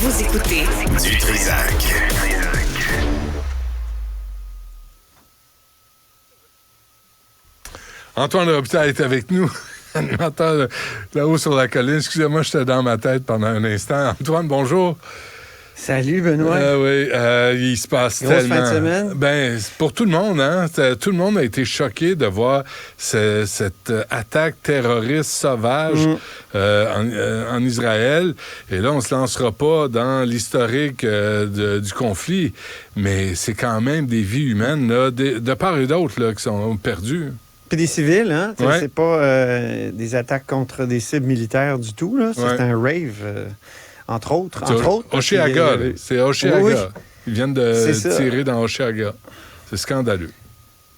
Vous écoutez Du Trizac. Antoine Robitaille est avec nous, animateur là-haut sur la colline. Excusez-moi, j'étais dans ma tête pendant un instant. Antoine, bonjour. Salut, Benoît. Oui, il se passe Grosse tellement. fin de semaine. Ben, pour tout le monde, hein. Tout le monde a été choqué de voir cette attaque terroriste sauvage en Israël. Et là, on se lancera pas dans l'historique du conflit, mais c'est quand même des vies humaines, là, de part et d'autre, là, qui sont perdues. Puis des civils, hein? Ouais. C'est pas des attaques contre des cibles militaires du tout, là. C'est un rave, entre autres. Oshéaga, c'est Oshéaga. Oui. Ils viennent de tirer dans Oshéaga. C'est scandaleux.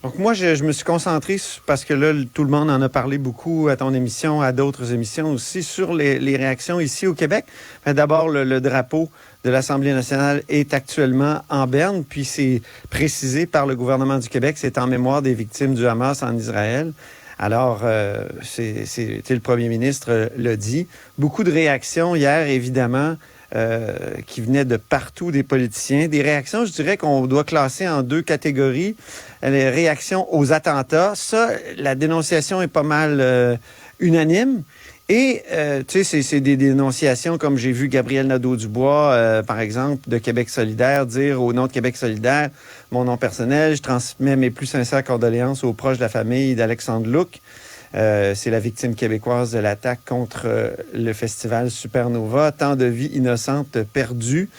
Donc moi, je me suis concentré, parce que là, tout le monde en a parlé beaucoup à ton émission, à d'autres émissions aussi, sur les réactions ici au Québec. D'abord, le drapeau de l'Assemblée nationale est actuellement en berne, puis c'est précisé par le gouvernement du Québec, c'est en mémoire des victimes du Hamas en Israël. Alors, le premier ministre l'a dit. Beaucoup de réactions hier, évidemment, qui venaient de partout des politiciens. Des réactions, je dirais, qu'on doit classer en deux catégories. Les réactions aux attentats, ça, la dénonciation est pas mal unanime. Et, tu sais, c'est des dénonciations comme j'ai vu Gabriel Nadeau-Dubois, par exemple, de Québec solidaire, dire au nom de Québec solidaire, mon nom personnel, je transmets mes plus sincères condoléances aux proches de la famille d'Alexandre Luc. C'est la victime québécoise de l'attaque contre le festival Supernova. Tant de vies innocentes perdues.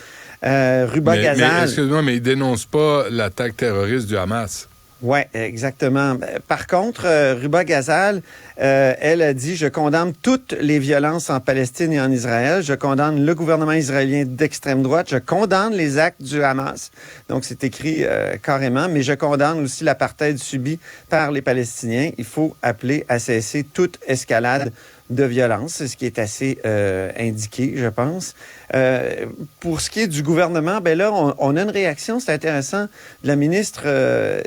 Ruba Gazal... Mais excuse-moi, mais il dénonce pas l'attaque terroriste du Hamas. Oui, exactement. Par contre, Ruba Gazal, elle a dit « Je condamne toutes les violences en Palestine et en Israël. Je condamne le gouvernement israélien d'extrême droite. Je condamne les actes du Hamas. » Donc, c'est écrit carrément. Mais je condamne aussi l'apartheid subi par les Palestiniens. Il faut appeler à cesser toute escalade de violence. C'est ce qui est assez indiqué, je pense. Pour ce qui est du gouvernement, ben là, on a une réaction, c'est intéressant, de la ministre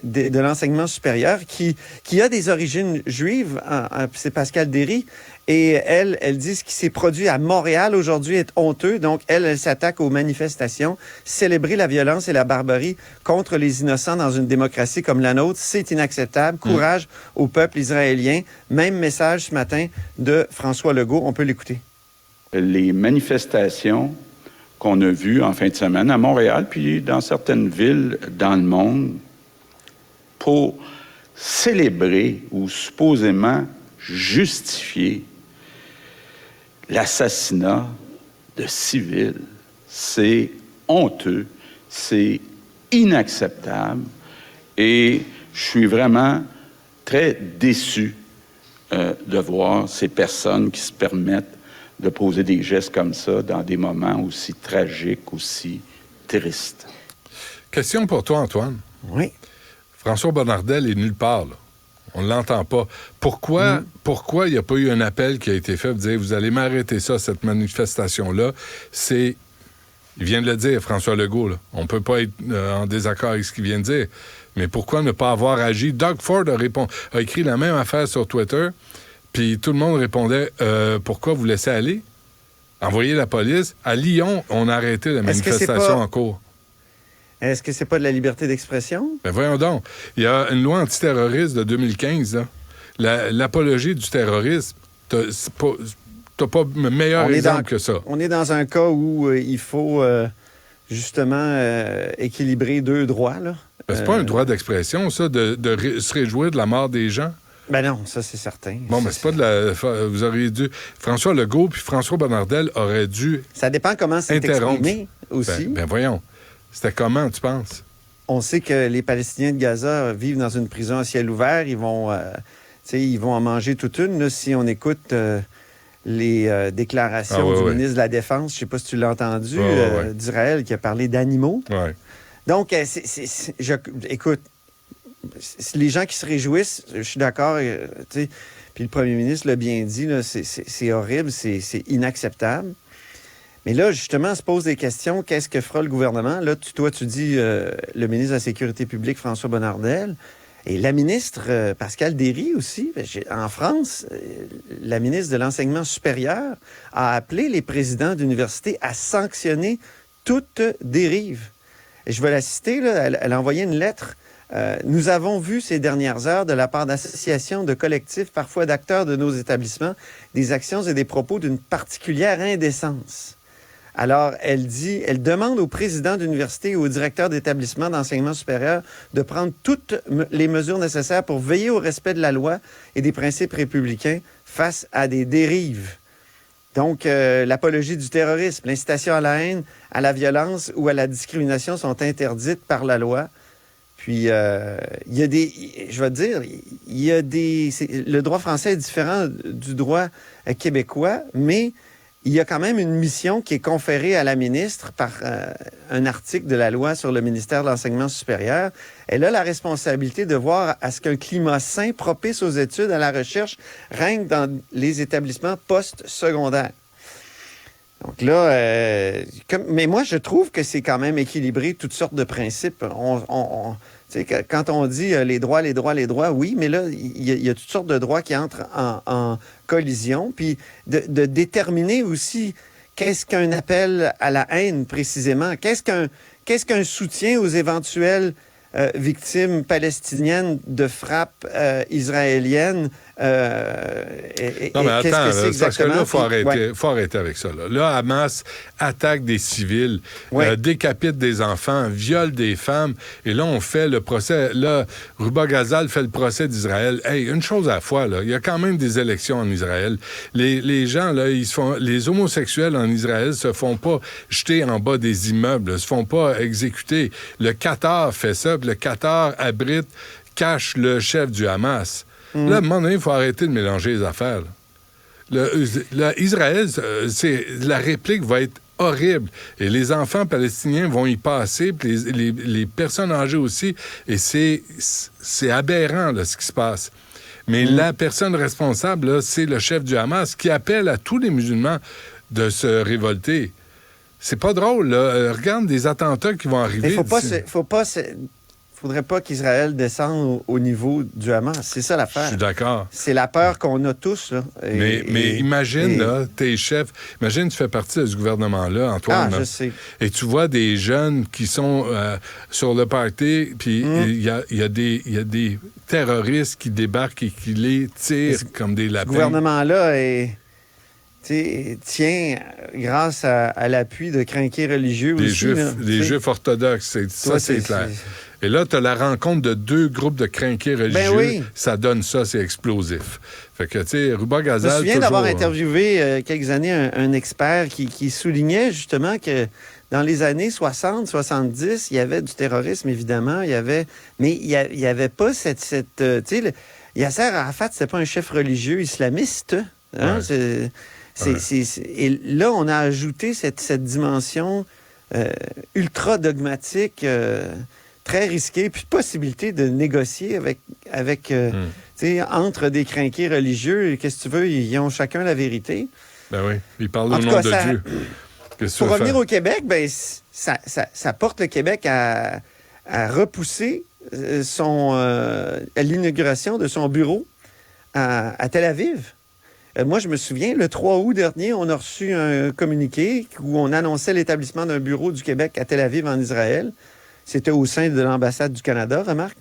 de l'Enseignement supérieur qui a des origines juives, c'est Pascal Derry, et elle dit ce qui s'est produit à Montréal aujourd'hui est honteux. Donc, elle s'attaque aux manifestations. Célébrer la violence et la barbarie contre les innocents dans une démocratie comme la nôtre, c'est inacceptable. Courage au peuple israélien. Même message ce matin de François Legault. On peut l'écouter. Les manifestations qu'on a vues en fin de semaine à Montréal, puis dans certaines villes dans le monde, pour célébrer ou supposément justifier l'assassinat de civils, c'est honteux, c'est inacceptable et je suis vraiment très déçu de voir ces personnes qui se permettent de poser des gestes comme ça dans des moments aussi tragiques, aussi tristes. Question pour toi, Antoine. Oui. François Bonnardel est nulle part, là. On ne l'entend pas. Pourquoi il n'y a pas eu un appel qui a été fait pour dire « Vous allez m'arrêter ça, cette manifestation-là? » Il vient de le dire, François Legault, là. On ne peut pas être en désaccord avec ce qu'il vient de dire. Mais pourquoi ne pas avoir agi? Doug Ford a écrit la même affaire sur Twitter, puis tout le monde répondait « Pourquoi vous laissez aller? Envoyez la police. » À Lyon, on a arrêté la manifestation en cours. Est-ce que c'est pas de la liberté d'expression? Ben voyons donc. Il y a une loi antiterroriste de 2015, là. L'apologie du terrorisme, t'as pas meilleur exemple que ça. On est dans un cas où il faut justement équilibrer deux droits, là. Ben, c'est pas un droit d'expression, ça, de se réjouir de la mort des gens. Ben non, ça c'est certain. Bon, mais c'est pas de la... Vous auriez dû... François Legault puis François Bonnardel auraient dû... Ça dépend comment c'est exprimé aussi. Ben voyons. C'était comment, tu penses? On sait que les Palestiniens de Gaza vivent dans une prison à ciel ouvert. Ils vont en manger toute une, là, si on écoute les déclarations du ministre de la Défense. Je ne sais pas si tu l'as entendu, d'Israël, qui a parlé d'animaux. Ouais. Donc, écoute, les gens qui se réjouissent, je suis d'accord, puis le premier ministre l'a bien dit, là, c'est horrible, c'est inacceptable. Mais là, justement, on se pose des questions. Qu'est-ce que fera le gouvernement? Là, toi, tu dis le ministre de la Sécurité publique, François Bonnardel. Et la ministre Pascale Derry aussi, en France, la ministre de l'Enseignement supérieur a appelé les présidents d'université à sanctionner toute dérive. Et je vais la citer, là, elle a envoyé une lettre. Nous avons vu ces dernières heures, de la part d'associations, de collectifs, parfois d'acteurs de nos établissements, des actions et des propos d'une particulière indécence. Alors, elle demande aux présidents d'université et aux directeurs d'établissements d'enseignement supérieur de prendre toutes les mesures nécessaires pour veiller au respect de la loi et des principes républicains face à des dérives. Donc, l'apologie du terrorisme, l'incitation à la haine, à la violence ou à la discrimination sont interdites par la loi. Puis, il y a des... Je vais te dire, il y a des... Le droit français est différent du droit québécois, mais il y a quand même une mission qui est conférée à la ministre par un article de la loi sur le ministère de l'Enseignement supérieur. Elle a la responsabilité de voir à ce qu'un climat sain, propice aux études, à la recherche, règne dans les établissements post-secondaires. Donc là, mais moi, je trouve que c'est quand même équilibré, toutes sortes de principes. Quand on dit les droits, oui, mais là, il y a toutes sortes de droits qui entrent en collision. Puis de déterminer aussi qu'est-ce qu'un appel à la haine précisément, qu'est-ce qu'un soutien aux éventuelles victimes palestiniennes de frappes israéliennes. Non, mais attends, parce que là, il faut arrêter avec ça. Là, Hamas attaque des civils, décapite des enfants, viole des femmes, et là, on fait le procès. Là, Ruba Ghazal fait le procès d'Israël. Hey, une chose à la fois, là, il y a quand même des élections en Israël. Les gens, là, les homosexuels en Israël se font pas jeter en bas des immeubles, se font pas exécuter. Le Qatar fait ça, puis le Qatar cache le chef du Hamas. Là, à un moment donné, il faut arrêter de mélanger les affaires. Israël, la réplique va être horrible. Et les enfants palestiniens vont y passer, puis les personnes âgées aussi. Et c'est aberrant, là, ce qui se passe. Mais la personne responsable, là, c'est le chef du Hamas qui appelle à tous les musulmans de se révolter. C'est pas drôle, là. Regarde des attentats qui vont arriver. Faudrait pas qu'Israël descende au niveau du Hamas. C'est ça l'affaire. Je suis d'accord. C'est la peur qu'on a tous, là. Mais imagine, là, t'es chef. Imagine, tu fais partie de ce gouvernement-là, Antoine. Ah, je sais. Et tu vois des jeunes qui sont sur le party, puis il y a des terroristes qui débarquent et qui les tirent comme des lapins. Ce gouvernement-là tient grâce à l'appui de crinqués religieux aussi. Des Juifs orthodoxes, c'est clair. Et là, tu as la rencontre de deux groupes de crinqués religieux. Ben oui. Ça donne ça, c'est explosif. Fait que, tu sais, Ruba Ghazal... Je me souviens d'avoir interviewé quelques années un expert qui soulignait justement que dans les années 60, 70, il y avait du terrorisme, évidemment. Mais il y avait pas cette tu sais, Yasser Arafat, c'était pas un chef religieux islamiste. Hein? Ouais. Et là, on a ajouté cette dimension ultra dogmatique, très risquée, puis possibilité de négocier entre des crinqués religieux. Qu'est-ce que tu veux? Ils ont chacun la vérité. Ben oui, ils parlent au nom de Dieu. Pour revenir au Québec, ben, ça porte le Québec à repousser l'inauguration de son bureau à Tel Aviv. Moi, je me souviens, le 3 août dernier, on a reçu un communiqué où on annonçait l'établissement d'un bureau du Québec à Tel Aviv, en Israël. C'était au sein de l'ambassade du Canada, remarque.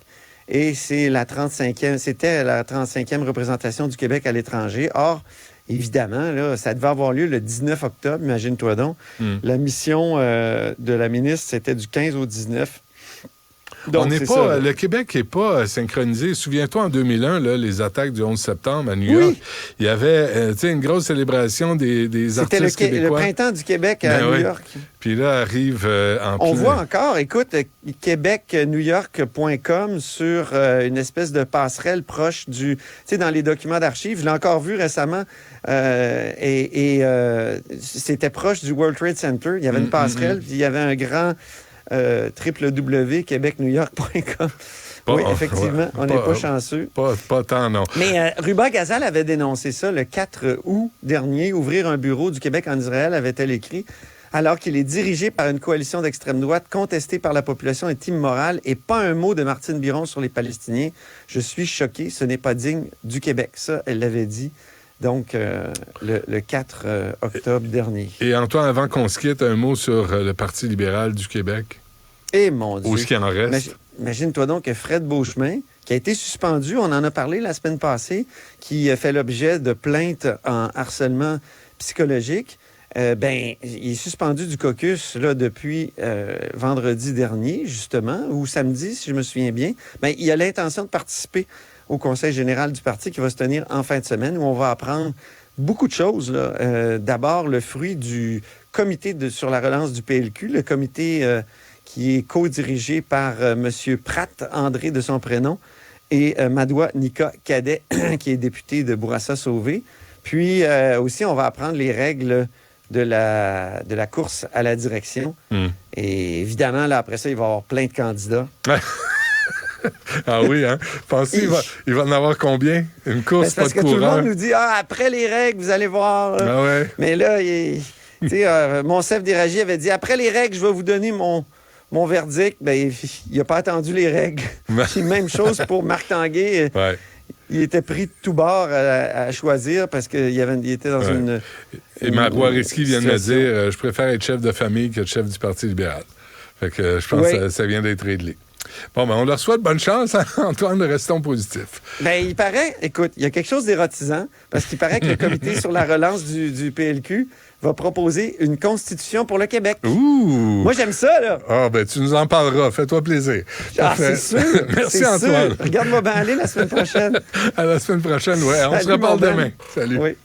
Et c'était la 35e représentation du Québec à l'étranger. Or, évidemment, là, ça devait avoir lieu le 19 octobre, imagine-toi donc. La mission de la ministre, c'était du 15 au 19. Donc, le Québec n'est pas synchronisé. Souviens-toi, en 2001, là, les attaques du 11 septembre à New York, il y avait une grosse célébration des artistes québécois. C'était le printemps du Québec à New York. Puis là, arrive On voit encore, écoute, québecnewyork.com sur une espèce de passerelle proche du... Tu sais, dans les documents d'archives, je l'ai encore vu récemment, c'était proche du World Trade Center. Il y avait une passerelle, puis il y avait un grand... www.quebecnewyork.com. Oui, effectivement, on n'est pas chanceux. Pas tant, non. Mais Ruba Ghazal avait dénoncé ça le 4 août dernier. Ouvrir un bureau du Québec en Israël, avait-elle écrit. alors qu'il est dirigé par une coalition d'extrême droite contestée par la population est immoral et pas un mot de Martine Biron sur les Palestiniens. Je suis choqué, ce n'est pas digne du Québec. Ça, elle l'avait dit. Donc, le 4 octobre dernier. Et Antoine, avant qu'on se quitte, un mot sur le Parti libéral du Québec. Eh mon Dieu! Où est-ce qu'il en reste? Imagine-toi donc que Fred Beauchemin, qui a été suspendu, on en a parlé la semaine passée, qui a fait l'objet de plaintes en harcèlement psychologique, il est suspendu du caucus là, depuis vendredi dernier, justement, ou samedi, si je me souviens bien. Ben, il a l'intention de participer au Conseil général du parti qui va se tenir en fin de semaine, où on va apprendre beaucoup de choses. Là. D'abord, le fruit du comité sur la relance du PLQ, le comité qui est co-dirigé par M. Pratt, André de son prénom, et Madoua Nika Cadet, qui est député de Bourassa-Sauvé. Puis aussi, on va apprendre les règles de la course à la direction. Et évidemment, là, après ça, il va y avoir plein de candidats. Ah oui, hein? Pensez, il va en avoir combien? Une course, pas de coureur? Parce que tout le monde nous dit, après les règles, vous allez voir. Ah ouais. Mais là, Monsef Déragi avait dit, après les règles, je vais vous donner mon verdict. Ben, il n'a pas attendu les règles. Puis même chose pour Marc Tanguay. Ouais. Il était pris de tous bords à choisir parce qu'il était dans une... Et Marois Risky vient de me dire, je préfère être chef de famille que chef du Parti libéral. Fait que je pense que ça vient d'être réglé. Bon, ben on leur souhaite bonne chance, hein, Antoine, restons positifs. Ben, il paraît, écoute, il y a quelque chose d'érotisant, parce qu'il paraît que le comité sur la relance du PLQ va proposer une constitution pour le Québec. Ouh! Moi, j'aime ça, là. Ah, ben tu nous en parleras. Fais-toi plaisir. Ah, c'est sûr. Merci, Antoine. Regarde-moi bien aller la semaine prochaine. À la semaine prochaine, oui. On se reparle demain. Salut. Oui.